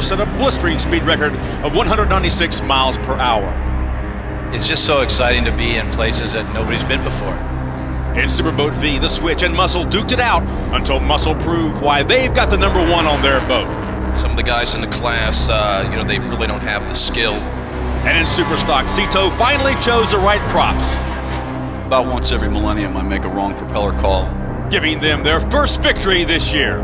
set a blistering speed record of 196 miles per hour. It's just so exciting to be in places that nobody's been before. In Superboat V, the Switch and Muscle duked it out until Muscle proved why they've got the number one on their boat. Some of the guys in the class, they really don't have the skill. And in Superstock, Cito finally chose the right props, About once every millennium, I make a wrong propeller call. giving them their first victory this year.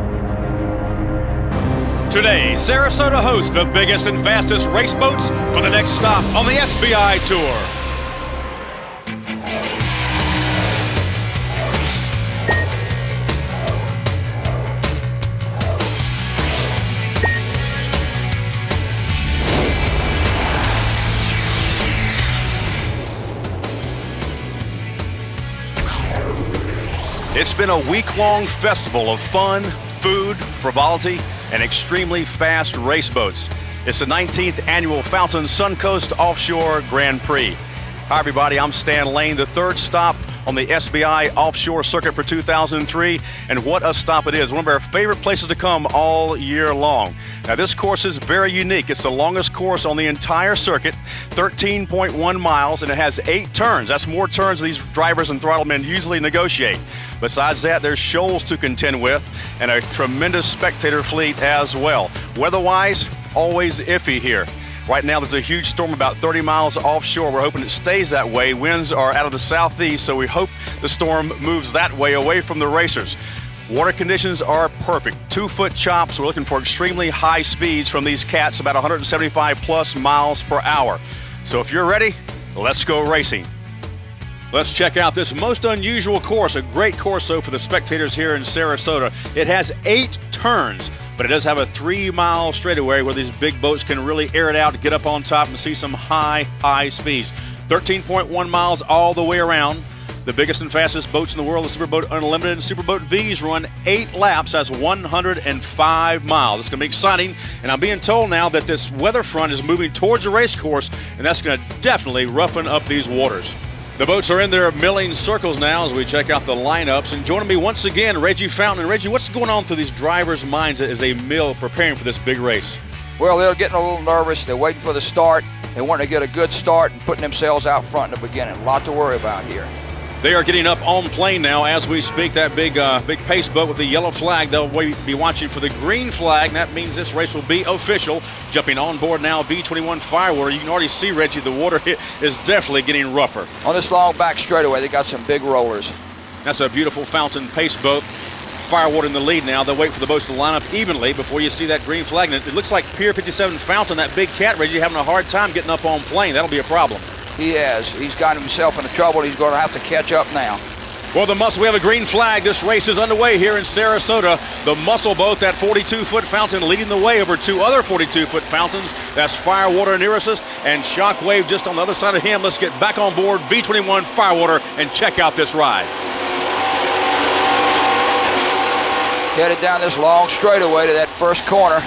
Today, Sarasota hosts the biggest and fastest race boats for the next stop on the SBI Tour. It's been a week-long festival of fun, food, frivolity, and extremely fast race boats. It's the 19th annual Fountain Suncoast Offshore Grand Prix. Hi everybody, I'm Stan Lane, the third stop on the SBI Offshore Circuit for 2003, and what a stop it is. One of our favorite places to come all year long. Now this course is very unique. It's the longest course on the entire circuit, 13.1 miles, and it has 8 turns. That's more turns than these drivers and throttlemen usually negotiate. Besides that, there's shoals to contend with and a tremendous spectator fleet as well. Weather-wise, always iffy here. Right now, there's a huge storm about 30 miles offshore. We're hoping it stays that way. Winds are out of the southeast, so we hope the storm moves that way away from the racers. Water conditions are perfect. 2-foot chops. We're looking for extremely high speeds from these cats, about 175 plus miles per hour. So if you're ready, let's go racing. Let's check out this most unusual course. A great course, though, for the spectators here in Sarasota. It has 8 turns, but it does have a 3-mile straightaway where these big boats can really air it out, get up on top, and see some high speeds. 13.1 miles all the way around. The biggest and fastest boats in the world, the Superboat Unlimited and Superboat V's, run 8 laps. That's 105 miles. It's going to be exciting, and I'm being told now that this weather front is moving towards the race course, and that's going to definitely roughen up these waters. The boats are in their milling circles now as we check out the lineups. And joining me once again, Reggie Fountain. And Reggie, what's going on through these drivers' minds as they mill preparing for this big race? Well, they're getting a little nervous. They're waiting for the start. They want to get a good start and putting themselves out front in the beginning. A lot to worry about here. They are getting up on plane now as we speak. That big pace boat with the yellow flag. They'll be watching for the green flag. That means this race will be official. Jumping on board now, V21 Firewater. You can already see, Reggie, the water is definitely getting rougher. On this long back straightaway, they got some big rollers. That's a beautiful Fountain pace boat. Firewater in the lead now. They'll wait for the boats to line up evenly before you see that green flag. And it looks like Pier 57 Fountain, that big cat, Reggie, having a hard time getting up on plane. That'll be a problem. He has. He's got himself into trouble. He's going to have to catch up now. Well, the Muscle, we have a green flag. This race is underway here in Sarasota. The Muscle boat, that 42-foot fountain, leading the way over 2 other 42-foot fountains. That's Firewater and Nereus and Shockwave just on the other side of him. Let's get back on board V21 Firewater and check out this ride. Headed down this long straightaway to that first corner.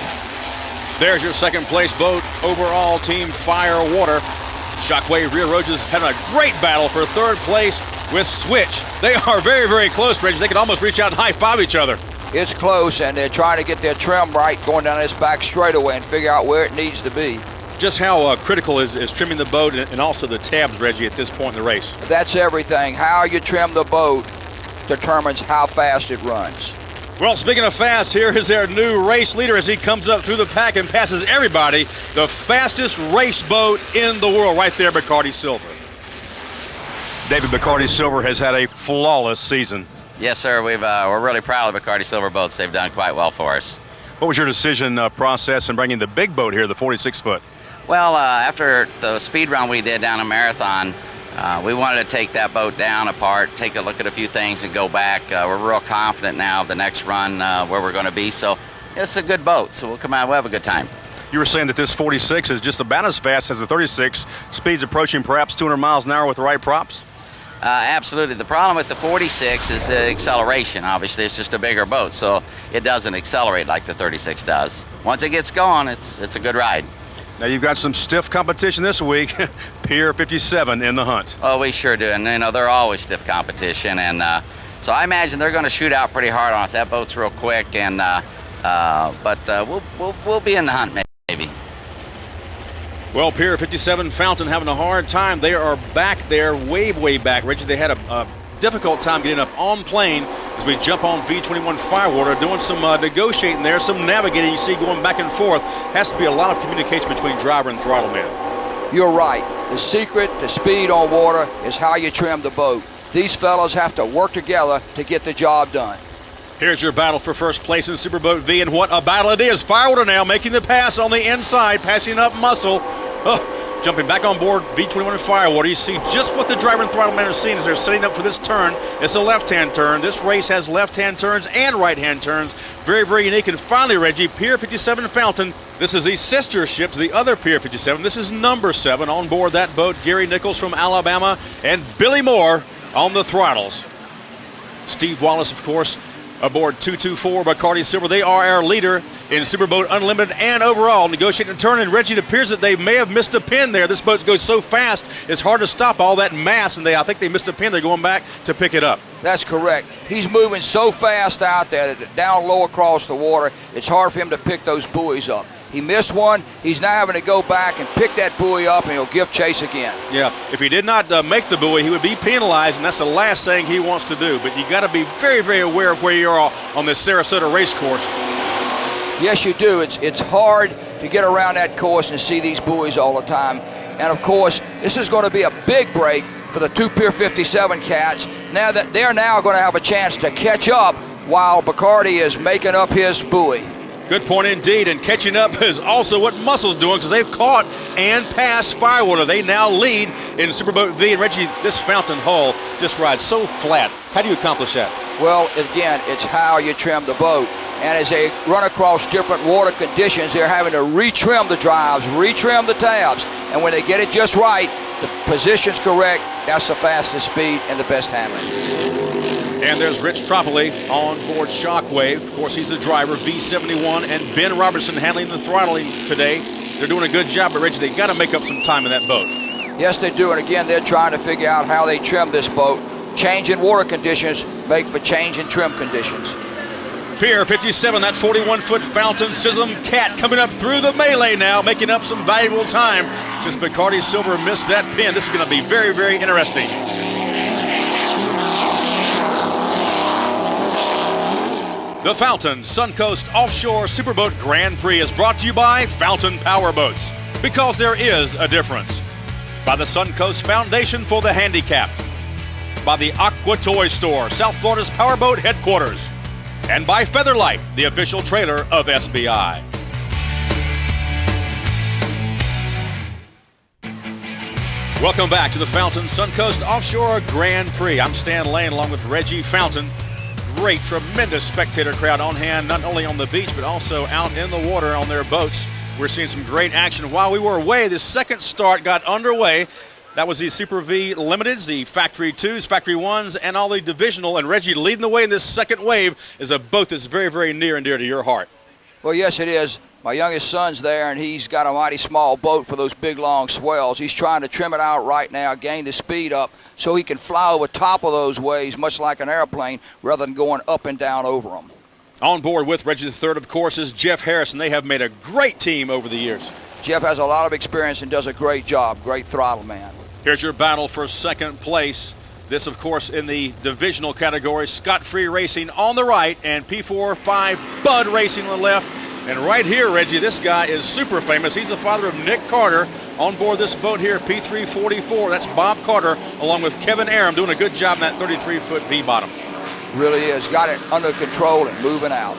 There's your second place boat, overall team Firewater. Shockwave Rear Roaches having a great battle for third place with Switch. They are very, very close, Reggie. They could almost reach out and high-five each other. It's close, and they're trying to get their trim right going down this back straightaway and figure out where it needs to be. Just how critical is trimming the boat and also the tabs, Reggie, at this point in the race? That's everything. How you trim the boat determines how fast it runs. Well, speaking of fast, here is their new race leader as he comes up through the pack and passes everybody. The fastest race boat in the world, right there, Bacardi Silver. David, Bacardi Silver has had a flawless season. Yes, sir. We're really proud of Bacardi Silver boats. They've done quite well for us. What was your decision process in bringing the big boat here, the 46-foot? Well, after the speed run we did down a marathon, we wanted to take that boat down apart, take a look at a few things and go back. We're real confident now of the next run where we're going to be. So it's a good boat, so we'll come out, we'll have a good time. You were saying that this 46 is just about as fast as the 36, speeds approaching perhaps 200 miles an hour with the right props? Absolutely. The problem with the 46 is the acceleration. Obviously, it's just a bigger boat, so it doesn't accelerate like the 36 does. Once it gets going, it's a good ride. Now you've got some stiff competition this week. Pier 57 in the hunt. Oh, we sure do, and they're always stiff competition, and so I imagine they're going to shoot out pretty hard on us. That boat's real quick, and but we'll be in the hunt maybe. Well, Pier 57 Fountain having a hard time. They are back there, way back. Reggie, they had a difficult time getting up on plane as we jump on V21 Firewater, doing some negotiating there, some navigating you see going back and forth. Has to be a lot of communication between driver and throttle man. You're right. The secret to speed on water is how you trim the boat. These fellows have to work together to get the job done. Here's your battle for first place in Superboat V, and what a battle it is. Firewater now making the pass on the inside, passing up Muscle. Oh, jumping back on board V21 Firewater. You see just what the driver and throttle man are seeing as they're setting up for this turn. It's a left-hand turn. This race has left-hand turns and right-hand turns. Very unique. And finally, Reggie, Pier 57 Fountain. This is the sister ship to the other Pier 57. This is number 7 on board that boat. Gary Nichols from Alabama and Billy Moore on the throttles. Steve Wallace, of course, aboard 224 Bacardi Silver. They are our leader in Superboat Unlimited and overall negotiating a turn. And Reggie, it appears that they may have missed a pin there. This boat goes so fast, it's hard to stop all that mass, and I think they missed a pin. They're going back to pick it up. That's correct. He's moving so fast out there that down low across the water, it's hard for him to pick those buoys up. He missed one. He's now having to go back and pick that buoy up, and he'll give chase again. Yeah, if he did not make the buoy, he would be penalized, and that's the last thing he wants to do. But you got to be very aware of where you are on this Sarasota race course. Yes, you do. It's hard to get around that course and see these buoys all the time. And, of course, this is going to be a big break for the 2 Pier 57 cats. Now that they're now going to have a chance to catch up while Bacardi is making up his buoy. Good point indeed, and catching up is also what Muscle's doing because they've caught and passed Firewater. They now lead in Superboat V, and Reggie, this Fountain hull just rides so flat. How do you accomplish that? Well, again, it's how you trim the boat. And as they run across different water conditions, they're having to retrim the drives, retrim the tabs. And when they get it just right, the position's correct, that's the fastest speed and the best handling. And there's Rich Tropoli on board Shockwave. Of course, he's the driver, V71, and Ben Robertson handling the throttling today. They're doing a good job, but Reggie, they got to make up some time in that boat. Yes, they do, and again, they're trying to figure out how they trim this boat. Change in water conditions make for change in trim conditions. Pier 57, that 41-foot Fountain Sism Cat coming up through the melee now, making up some valuable time since Bacardi Silver missed that pin. This is going to be very interesting. The Fountain Suncoast Offshore Superboat Grand Prix is brought to you by Fountain Powerboats, because there is a difference. By the Suncoast Foundation for the Handicapped. By the Aqua Toy Store, South Florida's Powerboat headquarters. And by Featherlight, the official trailer of SBI. Welcome back to the Fountain Suncoast Offshore Grand Prix. I'm Stan Lane along with Reggie Fountain. Great, tremendous spectator crowd on hand, not only on the beach, but also out in the water on their boats. We're seeing some great action. While we were away, the second start got underway. That was the Super V Limiteds, the Factory 2s, Factory 1s, and all the divisional. And Reggie, leading the way in this second wave is a boat that's very near and dear to your heart. Well, yes, it is. My youngest son's there, and he's got a mighty small boat for those big, long swells. He's trying to trim it out right now, gain the speed up, so he can fly over top of those waves, much like an airplane, rather than going up and down over them. On board with Reggie III, of course, is Jeff Harrison. They have made a great team over the years. Jeff has a lot of experience and does a great job. Great throttle man. Here's your battle for second place. This, of course, in the divisional category. Scott Free Racing on the right and P45 Bud Racing on the left. And right here, Reggie, this guy is super famous. He's the father of Nick Carter on board this boat here, P344. That's Bob Carter, along with Kevin Aram, doing a good job in that 33-foot V-bottom. Really is. Got it under control and moving out.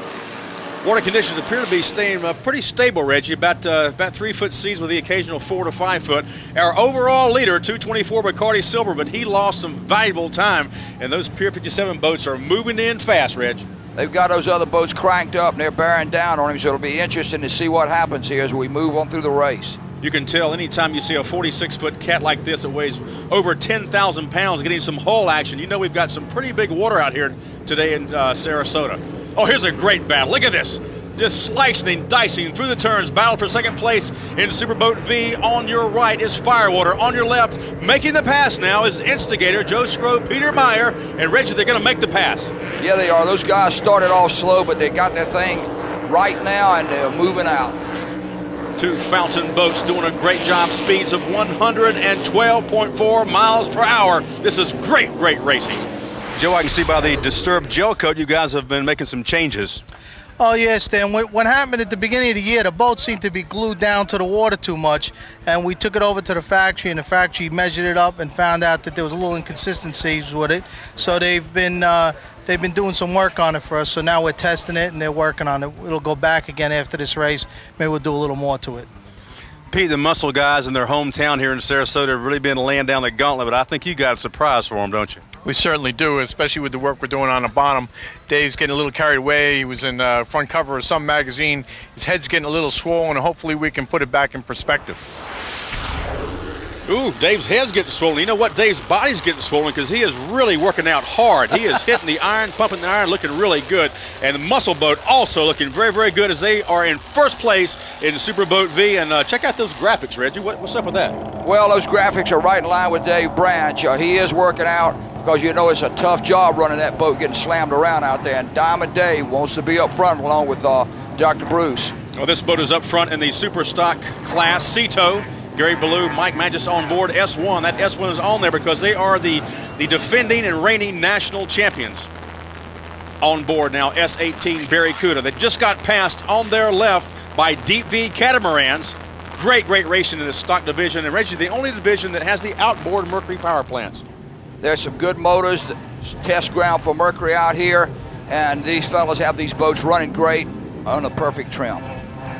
Water conditions appear to be staying pretty stable, Reggie, about 3-foot seas with the occasional 4 to 5 foot. Our overall leader, 224 Bacardi Silver, but he lost some valuable time, and those Pier 57 boats are moving in fast, Reg. They've got those other boats cranked up, and they're bearing down on him, so it'll be interesting to see what happens here as we move on through the race. You can tell anytime you see a 46-foot cat like this that weighs over 10,000 pounds getting some hull action, you know we've got some pretty big water out here today in Sarasota. Oh, here's a great battle. Look at this. Just slicing and dicing through the turns. Battle for second place in Superboat V. On your right is Firewater. On your left, making the pass now is Instigator, Joe Scrow, Peter Meyer, and Reggie. They're going to make the pass. Yeah, they are. Those guys started off slow, but they got their thing right now, and they're moving out. Two fountain boats doing a great job. Speeds of 112.4 miles per hour. This is great racing. Joe, I can see by the disturbed gel coat you guys have been making some changes. Oh, yeah, Stan. What happened at the beginning of the year, the boat seemed to be glued down to the water too much, and we took it over to the factory, and the factory measured it up and found out that there was a little inconsistencies with it. So they've been doing some work on it for us, so now we're testing it, and they're working on it. It'll go back again after this race. Maybe we'll do a little more to it. Pete, the Muscle guys in their hometown here in Sarasota have really been laying down the gauntlet, but I think you got a surprise for them, don't you? We certainly do, especially with the work we're doing on the bottom. Dave's getting a little carried away. He was in the front cover of some magazine. His head's getting a little swollen, and hopefully we can put it back in perspective. Ooh, Dave's head's getting swollen. You know what? Dave's body's getting swollen because he is really working out hard. He is hitting the iron, pumping the iron, looking really good. And the Muscle Boat also looking very good as they are in first place in Superboat V. And check out those graphics, Reggie. What's up with that? Well, those graphics are right in line with Dave Branch. He is working out because you know it's a tough job running that boat, getting slammed around out there. And Diamond Dave wants to be up front along with Dr. Bruce. Well, this boat is up front in the Super Stock class, Cito. Gary Ballou, Mike Magis on board S1. That S1 is on there because they are the defending and reigning national champions. On board now, S18 Barracuda. They just got passed on their left by Deep V Catamarans. Great racing in the stock division. And Reggie, the only division that has the outboard Mercury power plants. There's some good motors, test ground for Mercury out here, and these fellas have these boats running great on a perfect trim.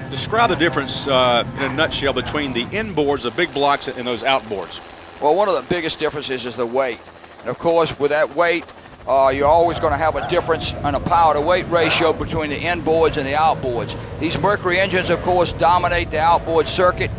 Describe the difference in a nutshell between the inboards, the big blocks, and those outboards. Well, one of the biggest differences is the weight. And of course, with that weight, you're always going to have a difference in a power-to-weight ratio between the inboards and the outboards. These Mercury engines, of course, dominate the outboard circuit.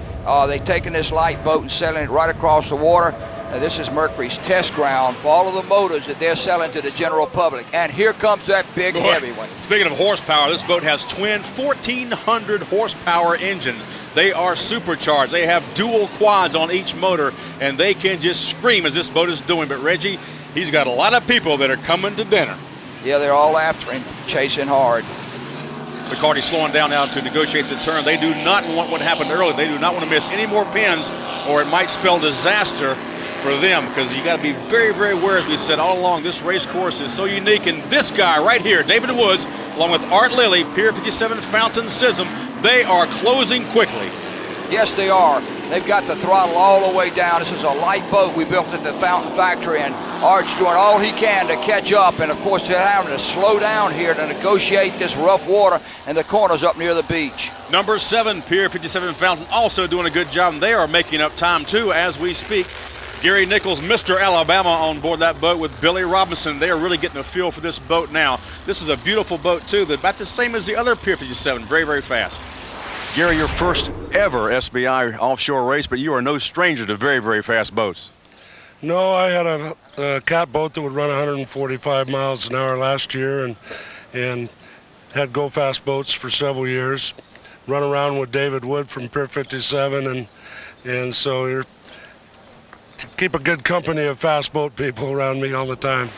They've taken this light boat and selling it right across the water. This is Mercury's test ground for all of the motors that they're selling to the general public. And here comes that big heavy one. Speaking of horsepower, this boat has twin 1,400 horsepower engines. They are supercharged. They have dual quads on each motor, and they can just scream as this boat is doing. But Reggie, he's got a lot of people that are coming to dinner. Yeah, they're all after him, chasing hard. McCarty's slowing down now to negotiate the turn. They do not want what happened earlier. They do not want to miss any more pins, or it might spell disaster for them, because you got to be very aware, as we said all along. This race course is so unique, and this guy right here, David Woods, along with Art Lilly, Pier 57 Fountain Sism, they are closing quickly. Yes, they are. They've got the throttle all the way down. This is a light boat we built at the Fountain Factory, and Art's doing all he can to catch up, and of course they're having to slow down here to negotiate this rough water and the corners up near the beach. Number 7, Pier 57 Fountain, also doing a good job, and they are making up time too as we speak. Gary Nichols, Mr. Alabama, on board that boat with Billy Robinson. They are really getting a feel for this boat now. This is a beautiful boat, too. They're about the same as the other Pier 57, very fast. Gary, your first ever SBI offshore race, but you are no stranger to very fast boats. No, I had a cat boat that would run 145 miles an hour last year, and had go fast boats for several years. Run around with David Wood from Pier 57, and so you're keep a good company of fast boat people around me all the time.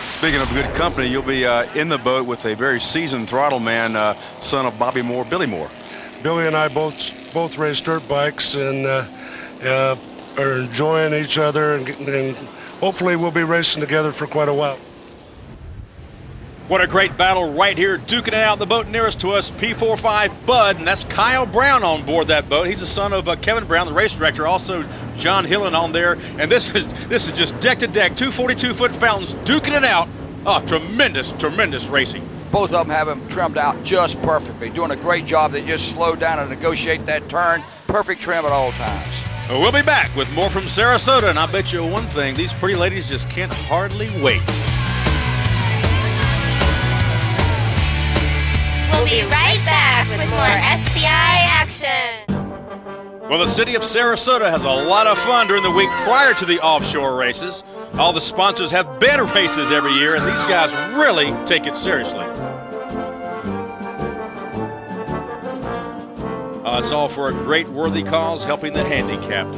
Speaking of good company, you'll be in the boat with a very seasoned throttle man, son of Bobby Moore, Billy Moore. Billy and I both race dirt bikes and are enjoying each other, and hopefully we'll be racing together for quite a while. What a great battle right here, duking it out. The boat nearest to us, P45 Bud, and that's Kyle Brown on board that boat. He's the son of Kevin Brown, the race director, also John Hillen on there. And this is just deck to deck, two 42-foot fountains, duking it out. Oh, tremendous racing. Both of them have them trimmed out just perfectly, doing a great job. They just slow down and negotiate that turn. Perfect trim at all times. We'll be back with more from Sarasota, and I bet you one thing, these pretty ladies just can't hardly wait. We'll be right back with more SBI action. Well, the city of Sarasota has a lot of fun during the week prior to the offshore races. All the sponsors have bed races every year, and these guys really take it seriously. It's all for a great worthy cause, helping the handicapped.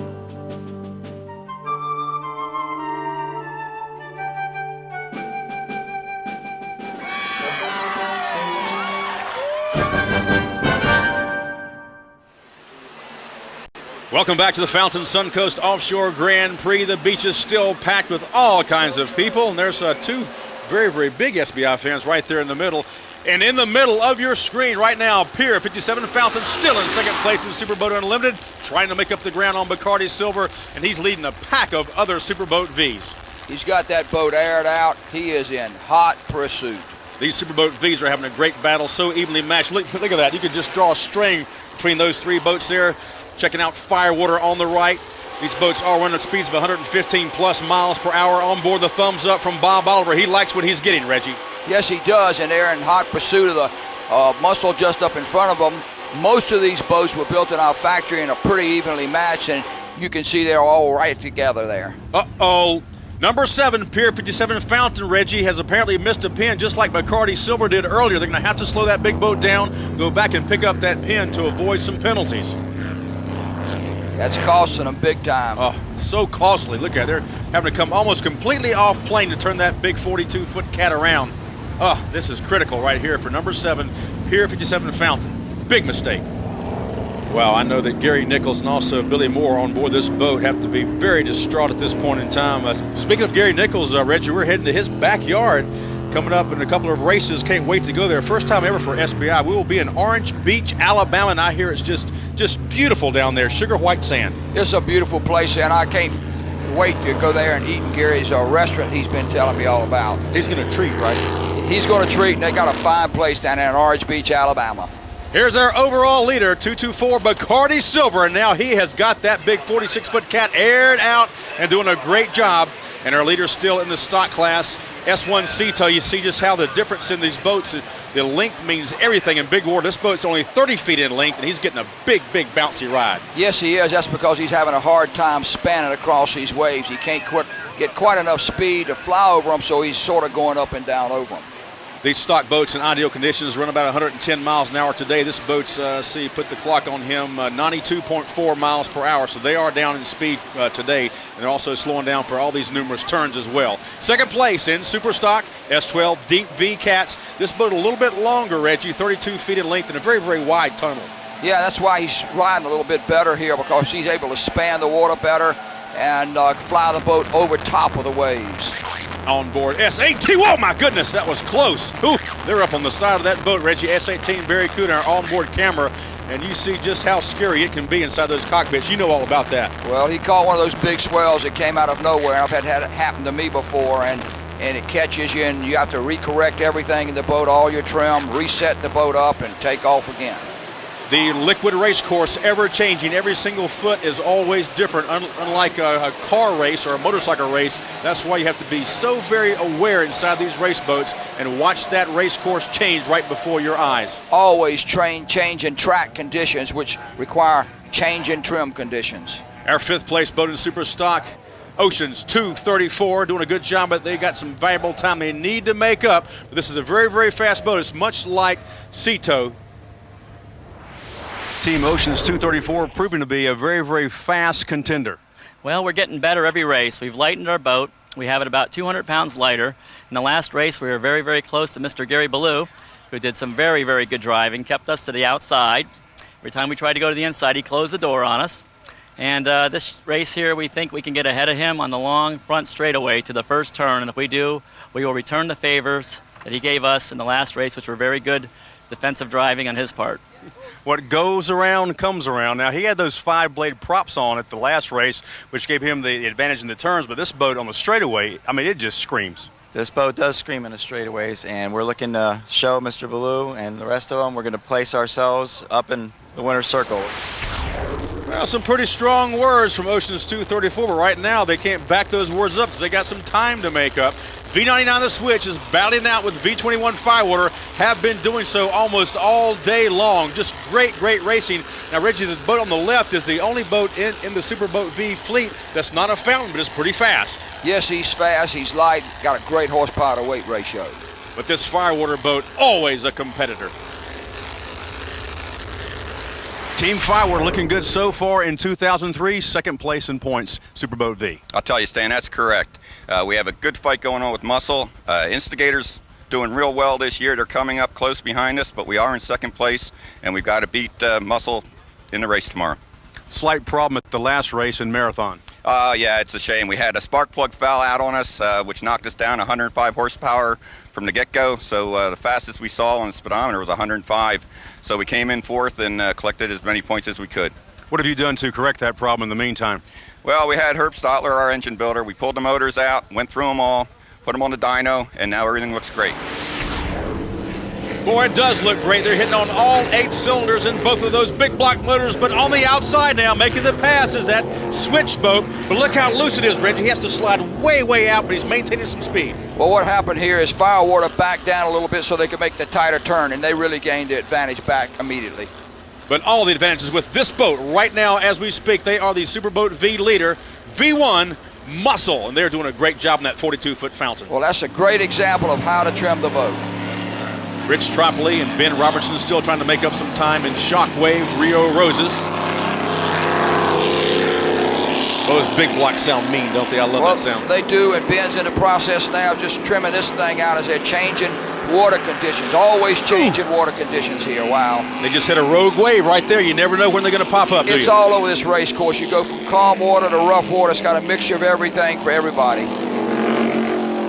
Welcome back to the Fountain Suncoast Offshore Grand Prix. The beach is still packed with all kinds of people, and there's two very, very big SBI fans right there in the middle. And in the middle of your screen right now, Pier 57 Fountain still in second place in Superboat Unlimited, trying to make up the ground on Bacardi Silver, and he's leading a pack of other Superboat Vs. He's got that boat aired out. He is in hot pursuit. These Superboat Vs are having a great battle, so evenly matched. Look at that. You could just draw a string between those three boats there. Checking out Firewater on the right. These boats are running at speeds of 115 plus miles per hour. On board, the thumbs up from Bob Oliver. He likes what he's getting, Reggie. Yes, he does, and they're in hot pursuit of the muscle just up in front of them. Most of these boats were built in our factory and are pretty evenly matched, and you can see they're all right together there. Uh-oh. Number 7, Pier 57 Fountain, Reggie, has apparently missed a pin just like Bacardi Silver did earlier. They're going to have to slow that big boat down, go back and pick up that pin to avoid some penalties. That's costing them big time. Oh, so costly. Look at it. They're having to come almost completely off plane to turn that big 42-foot cat around. Oh, this is critical right here for number 7, Pier 57 Fountain. Big mistake. Wow, I know that Gary Nichols and also Billy Moore on board this boat have to be very distraught at this point in time. Speaking of Gary Nichols, Reggie, we're heading to his backyard coming up in a couple of races. Can't wait to go there. First time ever for SBI. We will be in Orange Beach, Alabama, and I hear it's just beautiful down there. Sugar white sand. It's a beautiful place, and I can't wait to go there and eat in Gary's restaurant he's been telling me all about. He's going to treat, right? He's going to treat, and they got a fine place down there in Orange Beach, Alabama. Here's our overall leader, 224 Bacardi Silver, and now he has got that big 46-foot cat aired out and doing a great job. And our leader still in the stock class, S1 Cito. You see just how the difference in these boats, the length means everything in big water. This boat's only 30 feet in length, and he's getting a big, big bouncy ride. Yes, he is. That's because he's having a hard time spanning across these waves. He can't get quite enough speed to fly over them, so he's sort of going up and down over them. These stock boats in ideal conditions run about 110 miles an hour today. This boat's, put the clock on him, 92.4 miles per hour. So they are down in speed today, and they're also slowing down for all these numerous turns as well. Second place in Super Stock, S12 Deep V Cats. This boat a little bit longer, Reggie, 32 feet in length and a very, very wide tunnel. Yeah, that's why he's riding a little bit better here, because he's able to span the water better and fly the boat over top of the waves. On board S18. Whoa, my goodness, that was close. Ooh, they're up on the side of that boat, Reggie. S18 Barracuda, our onboard camera, and you see just how scary it can be inside those cockpits. You know all about that. Well, he caught one of those big swells that came out of nowhere. I've had it happen to me before, and it catches you, and you have to recorrect everything in the boat, all your trim, reset the boat up, and take off again. The liquid race course, ever changing. Every single foot is always different, unlike a car race or a motorcycle race. That's why you have to be so very aware inside these race boats and watch that race course change right before your eyes. Always change in track conditions, which require change in trim conditions. Our 5th place boat in Super Stock, Oceans 234, doing a good job, but they got some valuable time they need to make up. But this is a very, very fast boat. It's much like Cito. Team Oceans 234 proving to be a very, very fast contender. Well, we're getting better every race. We've lightened our boat. We have it about 200 pounds lighter. In the last race, we were very, very close to Mr. Gary Ballou, who did some very, very good driving, kept us to the outside. Every time we tried to go to the inside, he closed the door on us. And this race here, we think we can get ahead of him on the long front straightaway to the first turn. And if we do, we will return the favors that he gave us in the last race, which were very good defensive driving on his part. What goes around comes around. Now, he had those 5-blade props on at the last race, which gave him the advantage in the turns, but this boat on the straightaway, I mean, it just screams. This boat does scream in the straightaways, and we're looking to show Mr. Ballou and the rest of them. We're going to place ourselves up in the winner's circle. Well, some pretty strong words from Oceans 234, but right now they can't back those words up because they got some time to make up. V99 The Switch is battling out with V21 Firewater, have been doing so almost all day long. Just great, great racing. Now, Reggie, the boat on the left is the only boat in the Superboat V fleet that's not a fountain, but is pretty fast. Yes, he's fast, he's light, got a great horsepower to weight ratio. But this Firewater boat, always a competitor. Team Firewater looking good so far in 2003, second place in points, Superboat V. I'll tell you, Stan, that's correct. We have a good fight going on with Muscle. Instigators doing real well this year. They're coming up close behind us, but we are in second place, and we've got to beat Muscle in the race tomorrow. slight problem at the last race in Marathon. Yeah, it's a shame. We had a spark plug foul out on us, which knocked us down 105 horsepower from the get-go. So the fastest we saw on the speedometer was 105. So we came in fourth and collected as many points as we could. What have you done to correct that problem in the meantime? Well, we had Herb Stotler, our engine builder. We pulled the motors out, went through them all, put them on the dyno, and now everything looks great. Boy, it does look great. They're hitting on all 8 cylinders in both of those big block motors, but on the outside now, making the pass is that switch boat. But look how loose it is, Reggie. He has to slide way, way out, but he's maintaining some speed. Well, what happened here is Firewater backed down a little bit so they could make the tighter turn, and they really gained the advantage back immediately. But all the advantages with this boat right now as we speak. They are the Superboat V leader, V1 Muscle, and they're doing a great job in that 42-foot fountain. Well, that's a great example of how to trim the boat. Rich Tropoli and Ben Robertson still trying to make up some time in Shockwave Rio Roses. Those big blocks sound mean, don't they? I love that sound. They do, and Ben's in the process now of just trimming this thing out as they're changing water conditions. Always changing water conditions here. Wow. They just hit a rogue wave right there. You never know when they're going to pop up, do you? It's all over this race course. You go from calm water to rough water. It's got a mixture of everything for everybody.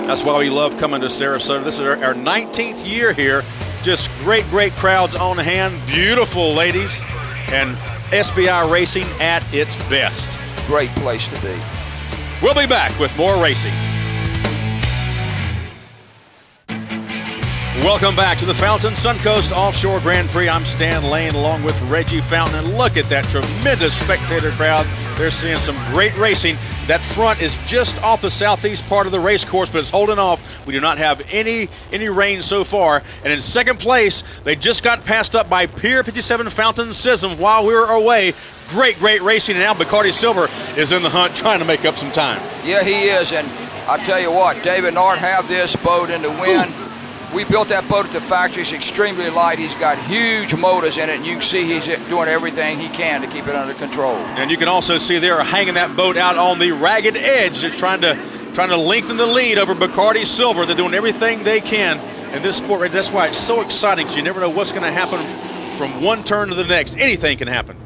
That's why we love coming to Sarasota. This is our 19th year here. Just great, great crowds on hand. Beautiful ladies. And SBI racing at its best. Great place to be. We'll be back with more racing. Welcome back to the Fountain Suncoast Offshore Grand Prix. I'm Stan Lane along with Reggie Fountain. And look at that tremendous spectator crowd. They're seeing some great racing. That front is just off the southeast part of the race course, but it's holding off. We do not have any rain so far. And in second place, they just got passed up by Pier 57 Fountain Sism while we were away. Great, great racing. And now Bacardi Silver is in the hunt trying to make up some time. Yeah, he is. And I tell you what, David and Art have this boat in the wind. Ooh. We built that boat at the factory. It's extremely light. He's got huge motors in it, and you can see he's doing everything he can to keep it under control. And you can also see they're hanging that boat out on the ragged edge. They're trying to lengthen the lead over Bacardi Silver. They're doing everything they can in this sport. That's why it's so exciting, because you never know what's going to happen from one turn to the next. Anything can happen.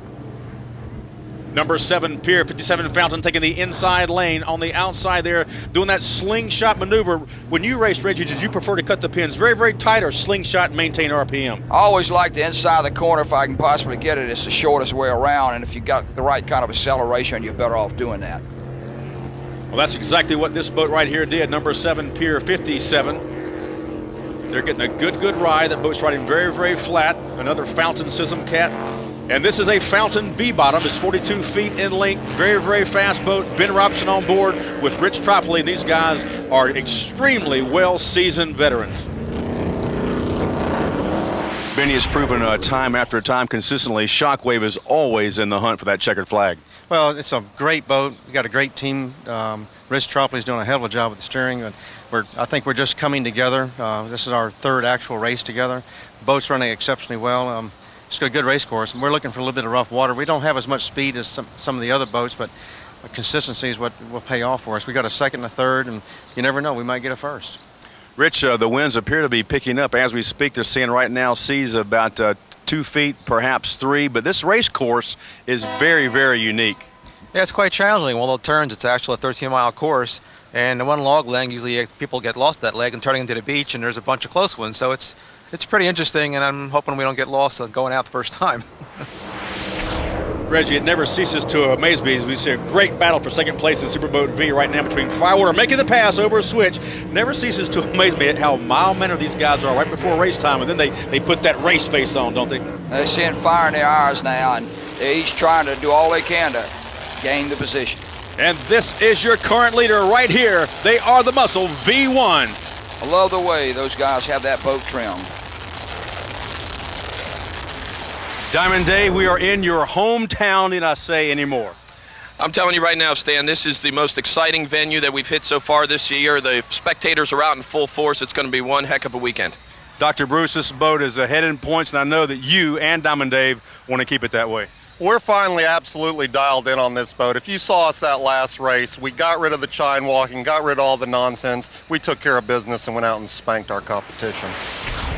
Number 7, Pier 57 Fountain taking the inside lane on the outside there, doing that slingshot maneuver. When you race, Reggie, did you prefer to cut the pins very, very tight or slingshot and maintain RPM? I always like the inside of the corner if I can possibly get it. It's the shortest way around, and if you got the right kind of acceleration, you're better off doing that. Well, that's exactly what this boat right here did. Number 7, Pier 57. They're getting a good ride. That boat's riding very, very flat. Another Fountain Sism cat. And this is a Fountain V-bottom. It's 42 feet in length. Very, very fast boat. Ben Robson on board with Rich Tropoli. And these guys are extremely well-seasoned veterans. Benny has proven time after time consistently, Shockwave is always in the hunt for that checkered flag. Well, it's a great boat. We got a great team. Rich Tropoli's doing a hell of a job with the steering. I think we're just coming together. This is our third actual race together. The boat's running exceptionally well. It's got a good race course, and we're looking for a little bit of rough water. We don't have as much speed as some of the other boats, but consistency is what will pay off for us. We got a second and a third, and you never know, we might get a first. Rich, the winds appear to be picking up as we speak. They're seeing right now seas about 2 feet, perhaps 3, but this race course is very, very unique. Yeah, it's quite challenging. Well, it turns, it's actually a 13-mile course, and the one log leg, usually people get lost that leg and turning into the beach, and there's a bunch of close ones, so it's pretty interesting, and I'm hoping we don't get lost going out the first time. Reggie, it never ceases to amaze me as we see a great battle for second place in Superboat V right now between Firewater making the pass over a switch. Never ceases to amaze me at how mild-mannered these guys are right before race time, and then they put that race face on, don't they? They're seeing fire in their eyes now, and they're each trying to do all they can to gain the position. And this is your current leader right here. They are the Muscle V1. I love the way those guys have that boat trimmed. Diamond Dave, we are in your hometown, need I say anymore? I'm telling you right now, Stan, this is the most exciting venue that we've hit so far this year. The spectators are out in full force. It's going to be one heck of a weekend. Dr. Bruce, this boat is ahead in points, and I know that you and Diamond Dave want to keep it that way. We're finally absolutely dialed in on this boat. If you saw us that last race, we got rid of the chine walking, got rid of all the nonsense. We took care of business and went out and spanked our competition.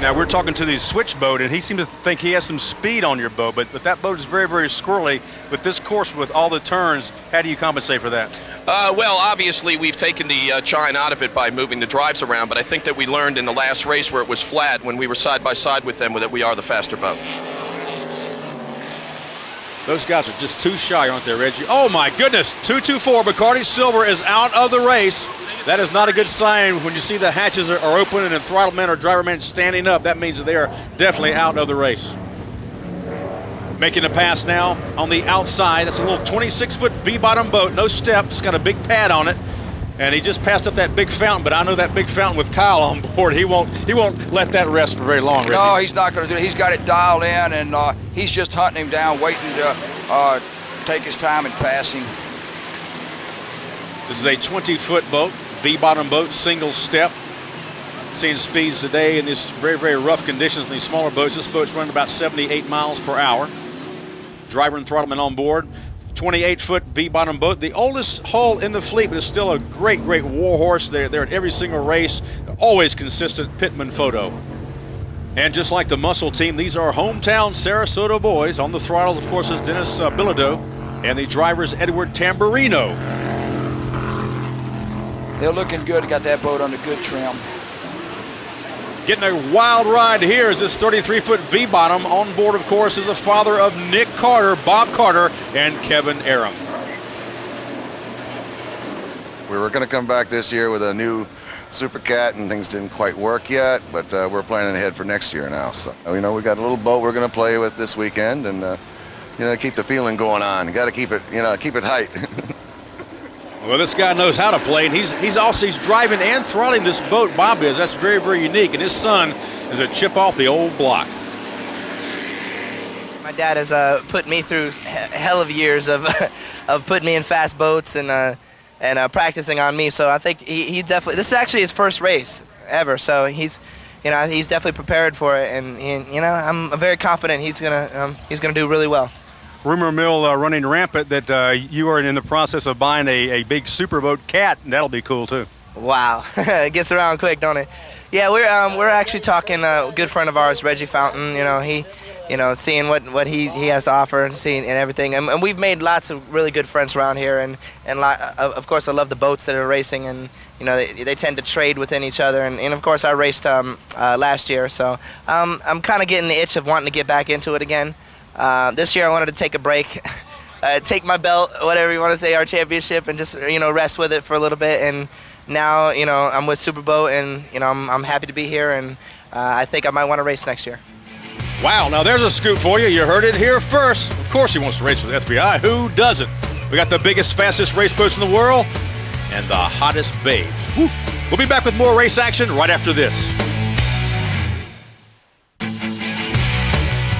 Now, we're talking to the switch boat, and he seemed to think he has some speed on your boat, but that boat is very, very squirrely. With this course, with all the turns, how do you compensate for that? Well, obviously, we've taken the chine out of it by moving the drives around, but I think that we learned in the last race where it was flat, when we were side by side with them, that we are the faster boat. Those guys are just too shy, aren't they, Reggie? Oh, my goodness. 224. Bacardi Silver is out of the race. That is not a good sign when you see the hatches are open and the throttle man or driver man standing up. That means that they are definitely out of the race. Making a pass now on the outside. That's a little 26-foot V-bottom boat. No step. Just got a big pad on it. And he just passed up that big fountain, but I know that big fountain with Kyle on board, he won't let that rest for very long, Reggie. No, he's not going to do it. He's got it dialed in, and he's just hunting him down, waiting to take his time in passing. This is a 20-foot boat, V-bottom boat, single step. Seeing speeds today in these very, very rough conditions in these smaller boats. This boat's running about 78 miles per hour. Driver and throttleman on board. 28-foot V-bottom boat, the oldest hull in the fleet, but it's still a great, great war horse. They're at every single race. Always consistent pitman photo. And just like the muscle team, these are hometown Sarasota boys. On the throttles, of course, is Dennis Bilodeau, and the driver is Edward Tamburino. They're looking good. Got that boat under good trim. Getting a wild ride here is this 33-foot V-bottom. On board, of course, is the father of Nick Carter, Bob Carter, and Kevin Aram. We were going to come back this year with a new Super Cat, and things didn't quite work yet, but we're planning ahead for next year now. So, we got a little boat we're going to play with this weekend, and, keep the feeling going on. You got to keep it, keep it height. Well, this guy knows how to play, and he's driving and throttling this boat, Bob is. That's very, very unique, and his son is a chip off the old block. My dad has put me through hell of years of putting me in fast boats and practicing on me. So I think he definitely, this is actually his first race ever. So he's definitely prepared for it, and I'm very confident he's gonna do really well. Rumor mill running rampant that you are in the process of buying a big superboat Cat, and that'll be cool too. Wow, it gets around quick, don't it? Yeah, we're actually talking a good friend of ours, Reggie Fountain. Seeing what he has to offer and seeing and everything. And we've made lots of really good friends around here, and of course I love the boats that are racing, and they tend to trade within each other. And of course I raced last year, so I'm kind of getting the itch of wanting to get back into it again. This year I wanted to take a break, take my belt, whatever you want to say, our championship, and just rest with it for a little bit. And now I'm with Superboat, and I'm happy to be here, and I think I might want to race next year. Wow, now there's a scoop for you. You heard it here first. Of course he wants to race with FBI. Who doesn't? We got the biggest, fastest race boats in the world and the hottest babes. Woo. We'll be back with more race action right after this.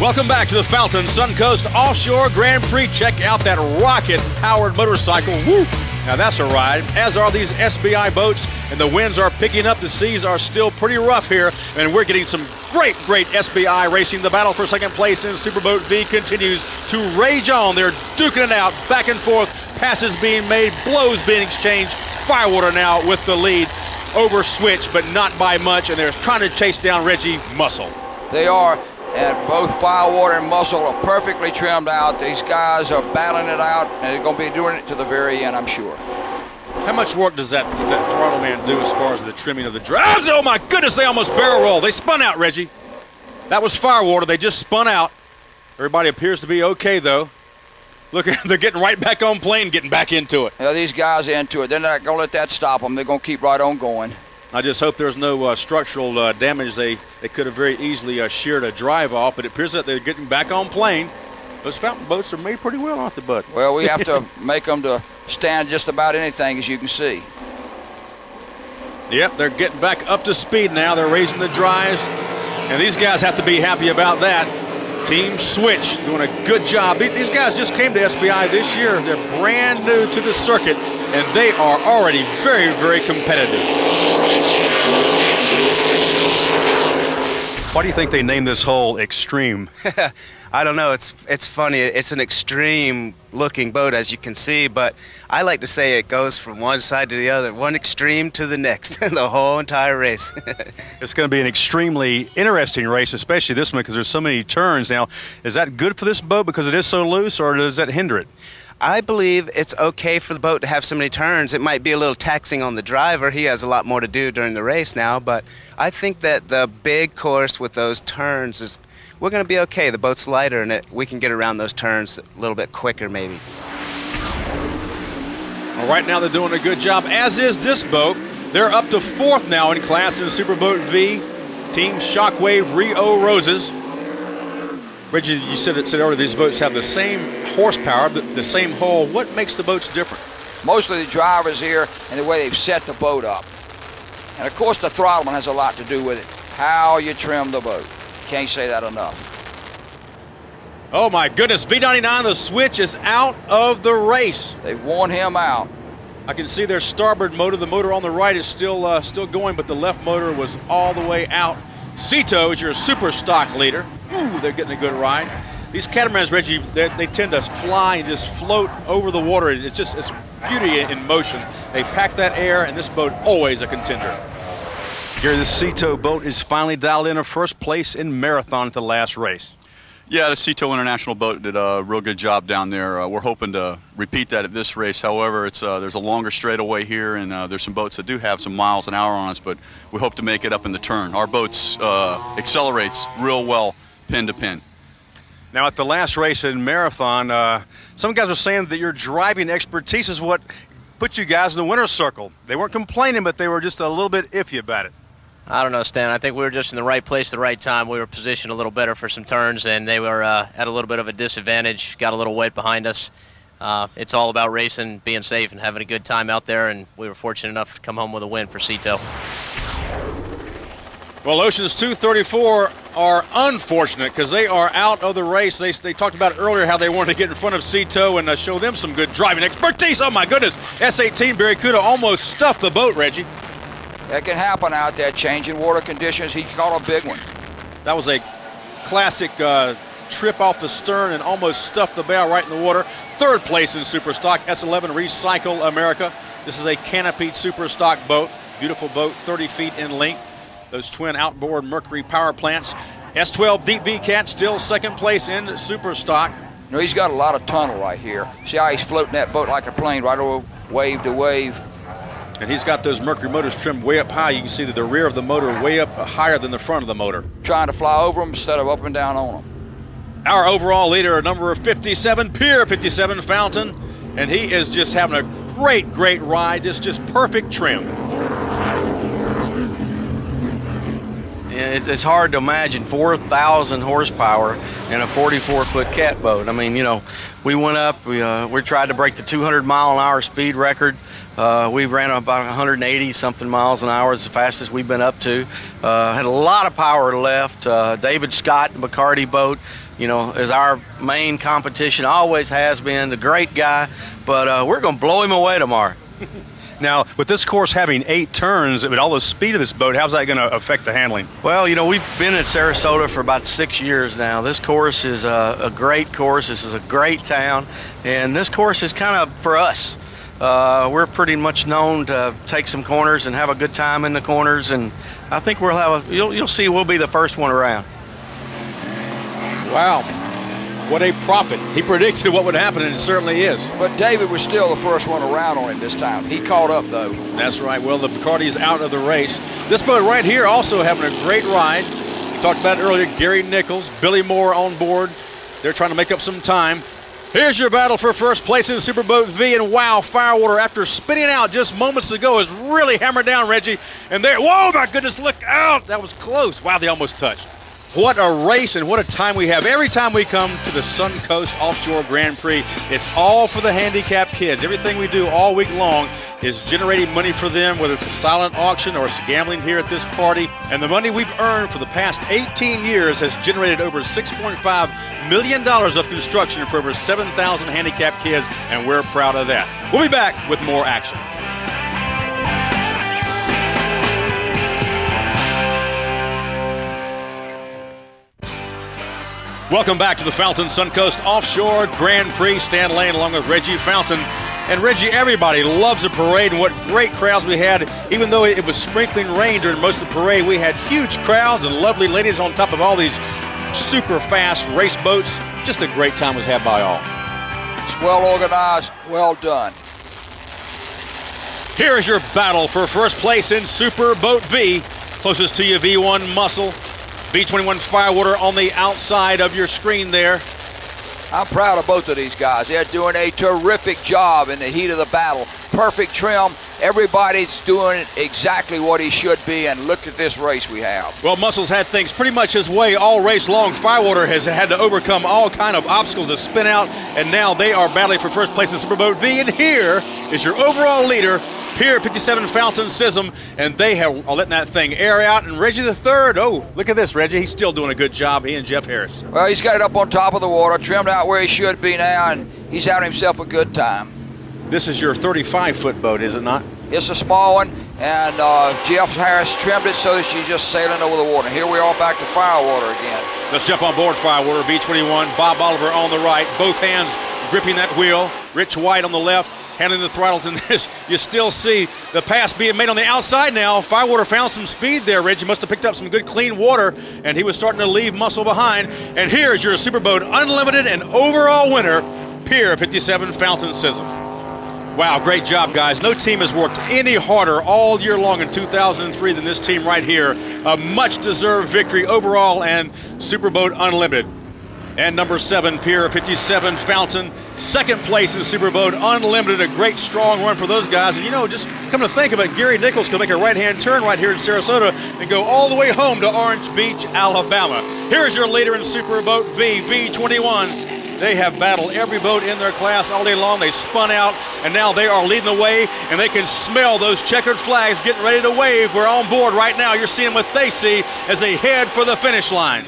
Welcome back to the Fountain Suncoast Offshore Grand Prix. Check out that rocket-powered motorcycle. Woo! Now that's a ride, as are these SBI boats, and the winds are picking up. The seas are still pretty rough here, and we're getting some great SBI racing. The battle for second place in Superboat V continues to rage on. They're duking it out, back and forth, passes being made, blows being exchanged. Firewater now with the lead over Switch, but not by much, and they're trying to chase down Reggie Muscle. They are. And both Firewater and Muscle are perfectly trimmed out. These guys are battling it out, and they're going to be doing it to the very end, I'm sure. How much work does that throttle man do as far as the trimming of the drives? Oh, my goodness, they almost barrel roll. They spun out, Reggie. That was Firewater. They just spun out. Everybody appears to be okay, though. Look, they're getting right back on plane, getting back into it. Yeah, these guys are into it. They're not going to let that stop them. They're going to keep right on going. I just hope there's no structural damage. They could have very easily sheared a drive off, but it appears that they're getting back on plane. Those fountain boats are made pretty well, aren't they, bud? Well, we have to make them to stand just about anything, as you can see. Yep, they're getting back up to speed now. They're raising the drives, and these guys have to be happy about that. Team Switch doing a good job. These guys just came to SBI this year. They're brand new to the circuit, and they are already very, very competitive. Why do you think they named this hole Extreme? I don't know. It's funny. It's an extreme looking boat, as you can see, but I like to say it goes from one side to the other, one extreme to the next, the whole entire race. It's going to be an extremely interesting race, especially this one, because there's so many turns. Now, is that good for this boat because it is so loose, or does that hinder it? I believe it's okay for the boat to have so many turns. It might be a little taxing on the driver. He has a lot more to do during the race now, but I think that the big course with those turns is, we're going to be okay. The boat's lighter and we can get around those turns a little bit quicker maybe. Well, right now they're doing a good job, as is this boat. They're up to 4th now in class in Superboat V. Team Shockwave Rio Roses. Reggie, you said earlier these boats have the same horsepower, the same hull. What makes the boats different? Mostly the drivers here and the way they've set the boat up. And of course the throttlement has a lot to do with it. How you trim the boat. Can't say that enough. Oh my goodness, V99, the switch is out of the race. They've worn him out. I can see their starboard motor. The motor on the right is still going, but the left motor was all the way out. Cito is your super stock leader. Ooh, they're getting a good ride. These catamarans, Reggie, they tend to fly and just float over the water. It's beauty in motion. They pack that air, and this boat always a contender. Gary, the Cito boat is finally dialed in a first place in marathon at the last race. Yeah, the Cito International boat did a real good job down there. We're hoping to repeat that at this race. However, there's a longer straightaway here, and there's some boats that do have some miles an hour on us, but we hope to make it up in the turn. Our boat accelerates real well, pin to pin. Now, at the last race in marathon, some guys are saying that your driving expertise is what put you guys in the winner's circle. They weren't complaining, but they were just a little bit iffy about it. I don't know, Stan. I think we were just in the right place at the right time. We were positioned a little better for some turns, and they were at a little bit of a disadvantage, got a little wet behind us. It's all about racing, being safe, and having a good time out there, and we were fortunate enough to come home with a win for Cito. Well, Oceans 234 are unfortunate because they are out of the race. They talked about it earlier how they wanted to get in front of Cito and show them some good driving expertise. Oh, my goodness. S18 Barracuda almost stuffed the boat, Reggie. That can happen out there, changing water conditions. He caught a big one. That was a classic trip off the stern and almost stuffed the bow right in the water. 3rd place in Super Stock, S11 Recycle America. This is a canopied Super Stock boat. Beautiful boat, 30 feet in length. Those twin outboard Mercury power plants. S12 Deep V Cat still 2nd place in Super Stock. You know, he's got a lot of tunnel right here. See how he's floating that boat like a plane right over wave to wave. And he's got those Mercury motors trimmed way up high. You can see that the rear of the motor way up higher than the front of the motor. Trying to fly over them instead of up and down on them. Our overall leader, number 57, Pier 57 Fountain, and he is just having a great ride. It's just perfect trim. It's hard to imagine 4,000 horsepower in a 44-foot cat boat. I mean, you know, we went up, we tried to break the 200-mile-an-hour speed record. We ran about 180-something miles an hour. It's the fastest we've been up to. Had a lot of power left. David Scott, the Bacardi boat, you know, is our main competition, always has been, the great guy, but we're going to blow him away tomorrow. Now, with this course having 8 turns, with all the speed of this boat, how's that going to affect the handling? Well, you know, we've been at Sarasota for about 6 years now. This course is a great course. This is a great town, and this course is kind of for us. We're pretty much known to take some corners and have a good time in the corners, and I think we'll have you'll see we'll be the first one around. Wow. What a prophet. He predicted what would happen, and it certainly is. But David was still the first one around on him this time. He caught up, though. That's right. Well, the Bacardi's out of the race. This boat right here also having a great ride. We talked about it earlier. Gary Nichols, Billy Moore on board. They're trying to make up some time. Here's your battle for first place in Superboat V, and wow, Firewater, after spinning out just moments ago, is really hammered down, Reggie. And there, whoa, my goodness, look out. That was close. Wow, they almost touched. What a race and what a time we have. Every time we come to the Suncoast Offshore Grand Prix, it's all for the handicapped kids. Everything we do all week long is generating money for them, whether it's a silent auction or it's gambling here at this party. And the money we've earned for the past 18 years has generated over $6.5 million of construction for over 7,000 handicapped kids, and we're proud of that. We'll be back with more action. Welcome back to the Fountain Suncoast Offshore Grand Prix. Stan Lane along with Reggie Fountain. And Reggie, everybody loves the parade, and what great crowds we had. Even though it was sprinkling rain during most of the parade, we had huge crowds and lovely ladies on top of all these super fast race boats. Just a great time was had by all. It's well organized, well done. Here is your battle for first place in Super Boat V. Closest to you, V1 Muscle. V21 Firewater on the outside of your screen there. I'm proud of both of these guys. They're doing a terrific job in the heat of the battle. Perfect trim. Everybody's doing exactly what he should be, and look at this race we have. Well, Muscle's had things pretty much his way all race long. Firewater has had to overcome all kind of obstacles to spin out, and now they are battling for first place in Super Boat V. And here is your overall leader, Pier 57 Fountain Sism, and they are letting that thing air out. And Reggie the third, oh, look at this, Reggie. He's still doing a good job, he and Jeff Harris. Well, he's got it up on top of the water, trimmed out where he should be now, and he's having himself a good time. This is your 35-foot boat, is it not? It's a small one, and Jeff Harris trimmed it so that she's just sailing over the water. Here we are back to Firewater again. Let's jump on board Firewater, V21. Bob Oliver on the right, both hands gripping that wheel. Rich White on the left, handling the throttles in this. You still see the pass being made on the outside now. Firewater found some speed there, Reggie. Must have picked up some good clean water, and he was starting to leave Muscle behind. And here's your Superboat Unlimited and overall winner, Pier 57 Fountain Sism. Wow, great job, guys. No team has worked any harder all year long in 2003 than this team right here. A much-deserved victory overall and Superboat Unlimited. And number 7, Pier 57 Fountain, second place in Superboat Unlimited. A great, strong run for those guys. And, you know, just come to think of it, Gary Nichols could make a right-hand turn right here in Sarasota and go all the way home to Orange Beach, Alabama. Here's your leader in Superboat V, V21. They have battled every boat in their class all day long. They spun out, and now they are leading the way, and they can smell those checkered flags getting ready to wave. We're on board right now. You're seeing what they see as they head for the finish line.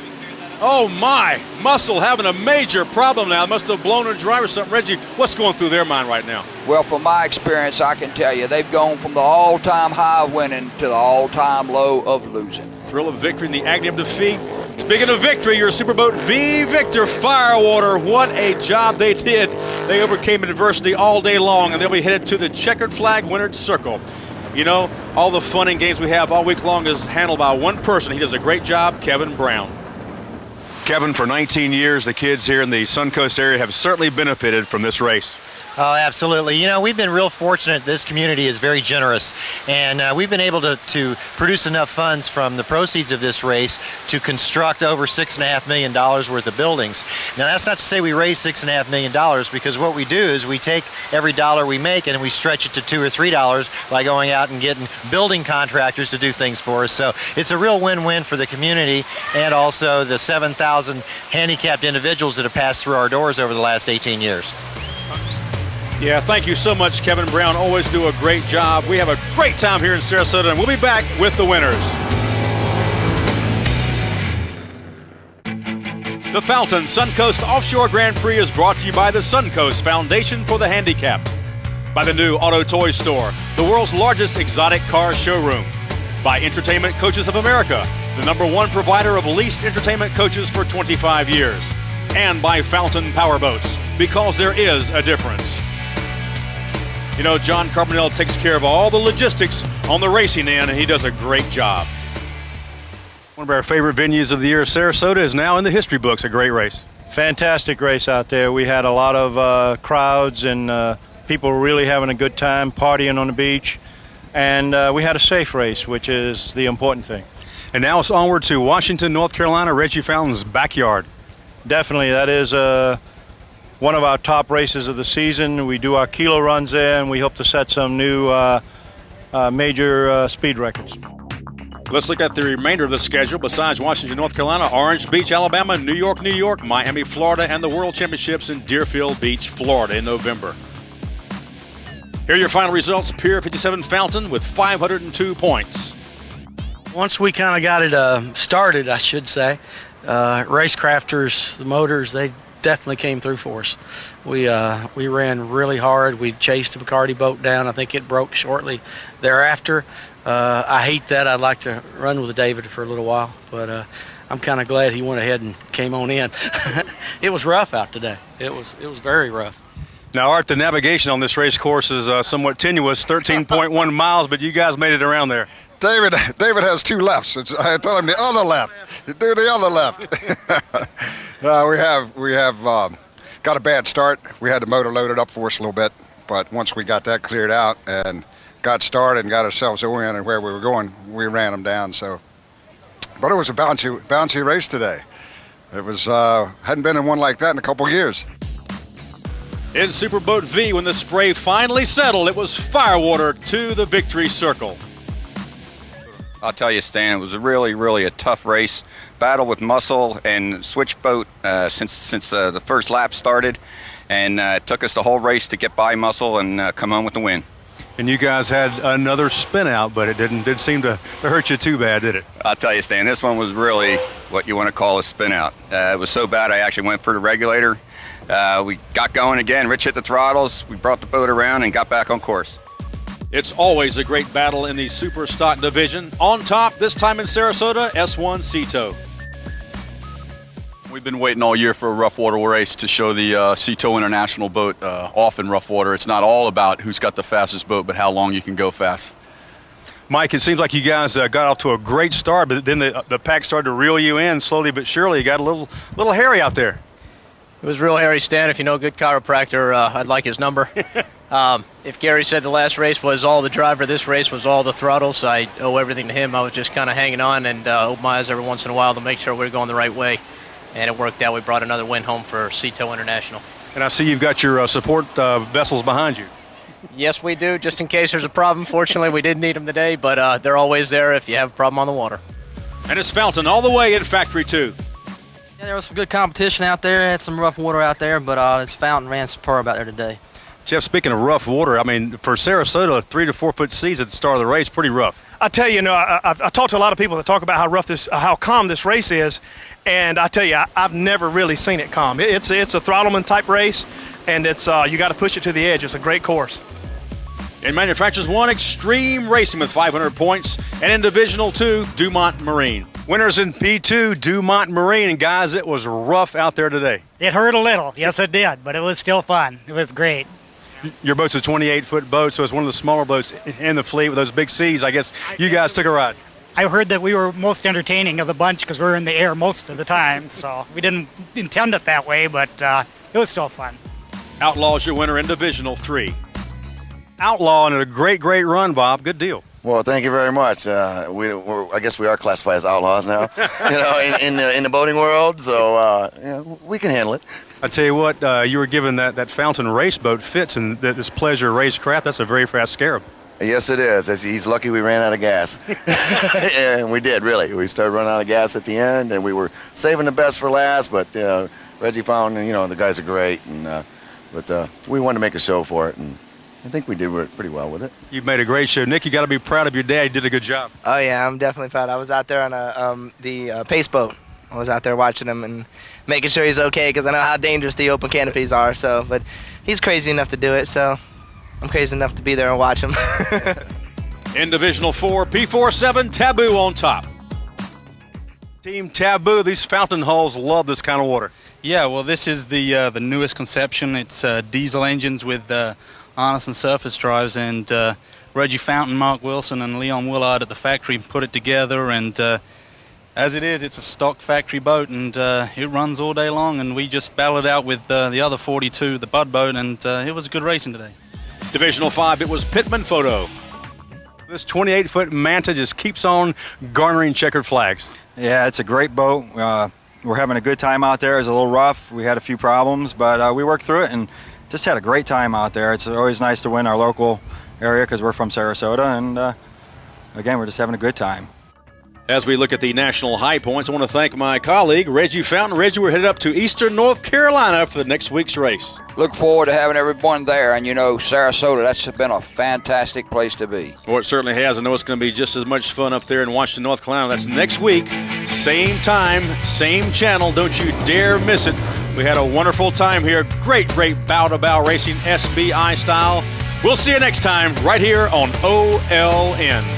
Oh, my. Muscle having a major problem now. Must have blown her drive or something. Reggie, what's going through their mind right now? Well, from my experience, I can tell you, they've gone from the all-time high of winning to the all-time low of losing. Thrill of victory and the agony of defeat. Speaking of victory, your Superboat V victor, Firewater. What a job they did. They overcame adversity all day long, and they'll be headed to the checkered flag winner's circle. You know, all the fun and games we have all week long is handled by one person. He does a great job, Kevin Brown. Kevin, for 19 years, the kids here in the Suncoast area have certainly benefited from this race. Oh, absolutely. You know, we've been real fortunate. This community is very generous, and we've been able to produce enough funds from the proceeds of this race to construct over $6.5 million worth of buildings. Now, that's not to say we raise $6.5 million, because what we do is we take every dollar we make and we stretch it to $2 or $3 by going out and getting building contractors to do things for us. So it's a real win-win for the community and also the 7,000 handicapped individuals that have passed through our doors over the last 18 years. Yeah, thank you so much, Kevin Brown. Always do a great job. We have a great time here in Sarasota, and we'll be back with the winners. The Fountain Suncoast Offshore Grand Prix is brought to you by the Suncoast Foundation for the Handicapped, by the new Auto Toy Store, the world's largest exotic car showroom, by Entertainment Coaches of America, the #1 provider of leased entertainment coaches for 25 years, and by Fountain Powerboats, because there is a difference. You know, John Carbonell takes care of all the logistics on the racing end, and he does a great job. One of our favorite venues of the year, Sarasota, is now in the history books. A great race. Fantastic race out there. We had a lot of crowds and people really having a good time, partying on the beach. And we had a safe race, which is the important thing. And now it's onward to Washington, North Carolina, Reggie Fountain's backyard. Definitely. That is one of our top races of the season. We do our kilo runs there, and we hope to set some new major speed records. Let's look at the remainder of the schedule. Besides Washington, North Carolina, Orange Beach, Alabama, New York, Miami, Florida, and the World Championships in Deerfield Beach, Florida in November. Here are your final results. Pier 57 Fountain with 502 points. Once we kind of got it started, I should say, racecrafters, the motors, they definitely came through for us. We ran really hard. We chased the Bacardi boat down. I think it broke shortly thereafter. I hate that. I'd like to run with David for a little while, but I'm kind of glad he went ahead and came on in. It was rough out today. It was very rough. Now, Art, the navigation on this race course is somewhat tenuous, 13.1 miles, but you guys made it around there. David has two lefts. I told him the other left. You do the other left. We have got a bad start. We had the motor loaded up for us a little bit, but once we got that cleared out and got started and got ourselves oriented where we were going, we ran them down. So, but it was a bouncy race today. It was hadn't been in one like that in a couple of years. In Superboat V, when the spray finally settled, it was Firewater to the victory circle. I'll tell you, Stan, it was really a tough race. Battle with muscle and switch boat since the first lap started, and it took us the whole race to get by muscle and come home with the win. And you guys had another spin out, but it didn't seem to hurt you too bad, did it? I'll tell you, Stan, this one was really what you want to call a spin out. It was so bad I actually went for the regulator. We got going again. Rich hit the throttles. We brought the boat around and got back on course. It's always a great battle in the super stock division. On top, this time in Sarasota, S1 Cito. We've been waiting all year for a rough water race to show the Cito International boat off in rough water. It's not all about who's got the fastest boat, but how long you can go fast. Mike, it seems like you guys got off to a great start, but then the pack started to reel you in slowly but surely. You got a little hairy out there. It was real hairy, Stan. If you know a good chiropractor, I'd like his number. If Gary said the last race was all the driver, this race was all the throttles, I owe everything to him. I was just kind of hanging on and open my eyes every once in a while to make sure we were going the right way. And it worked out. We brought another win home for Cito International. And I see you've got your support vessels behind you. Yes, we do, just in case there's a problem. Fortunately, we didn't need them today, but they're always there if you have a problem on the water. And it's Fountain all the way in Factory 2. Yeah, there was some good competition out there. Had some rough water out there, but this Fountain ran superb out there today. Jeff, speaking of rough water, I mean, for Sarasota, 3 to 4 foot seas at the start of the race, pretty rough. I tell you, I talked to a lot of people that talk about how calm this race is, and I tell you, I've never really seen it calm. It's a throttleman type race, and it's you got to push it to the edge. It's a great course. In Manufacturers 1, Extreme Racing with 500 points, and in Divisional 2, Dumont Marine. Winners in P2, Dumont Marine, and guys, it was rough out there today. It hurt a little, yes it did, but it was still fun. It was great. Your boat's a 28-foot boat, so it's one of the smaller boats in the fleet with those big seas. I guess you guys took a ride. I heard that we were most entertaining of the bunch because we were in the air most of the time, so we didn't intend it that way, but it was still fun. Outlaw's your winner in Divisional 3. Outlaw and a great run, Bob. Good deal. Well, thank you very much. I guess we are classified as outlaws now, in the boating world, so we can handle it. I tell you what, you were given that Fountain race boat fits in this Pleasure racecraft. That's a very fast Scarab. Yes, it is. He's lucky we ran out of gas. And we did, really. We started running out of gas at the end, and we were saving the best for last, but Reggie Fountain, the guys are great, but we wanted to make a show for it, and I think we did pretty well with it. You've made a great show. Nick, you got to be proud of your dad. He did a good job. Oh, yeah, I'm definitely proud. I was out there on the pace boat. I was out there watching him and making sure he's okay because I know how dangerous the open canopies are. So, but he's crazy enough to do it, so I'm crazy enough to be there and watch him. In Divisional 4, P47, Taboo on top. Team Taboo, these Fountain hulls love this kind of water. Yeah, well, this is the newest conception. It's diesel engines with harness and surface drives, and Reggie Fountain, Mark Wilson, and Leon Willard at the factory put it together, and as it is, it's a stock factory boat, and it runs all day long, and we just battled it out with the other 42, the Bud boat, and it was a good racing today. Divisional 5, it was Pittman Photo. This 28-foot Manta just keeps on garnering checkered flags. Yeah, it's a great boat. We're having a good time out there. It's a little rough. We had a few problems, but we worked through it and just had a great time out there. It's always nice to win our local area because we're from Sarasota, and again, we're just having a good time. As we look at the national high points, I want to thank my colleague, Reggie Fountain. Reggie, we're headed up to Eastern North Carolina for the next week's race. Look forward to having everyone there. And, Sarasota, that's been a fantastic place to be. Well, it certainly has. I know it's going to be just as much fun up there in Washington, North Carolina. That's next week. Same time, same channel. Don't you dare miss it. We had a wonderful time here. Great bow-to-bow racing, SBI style. We'll see you next time right here on OLN.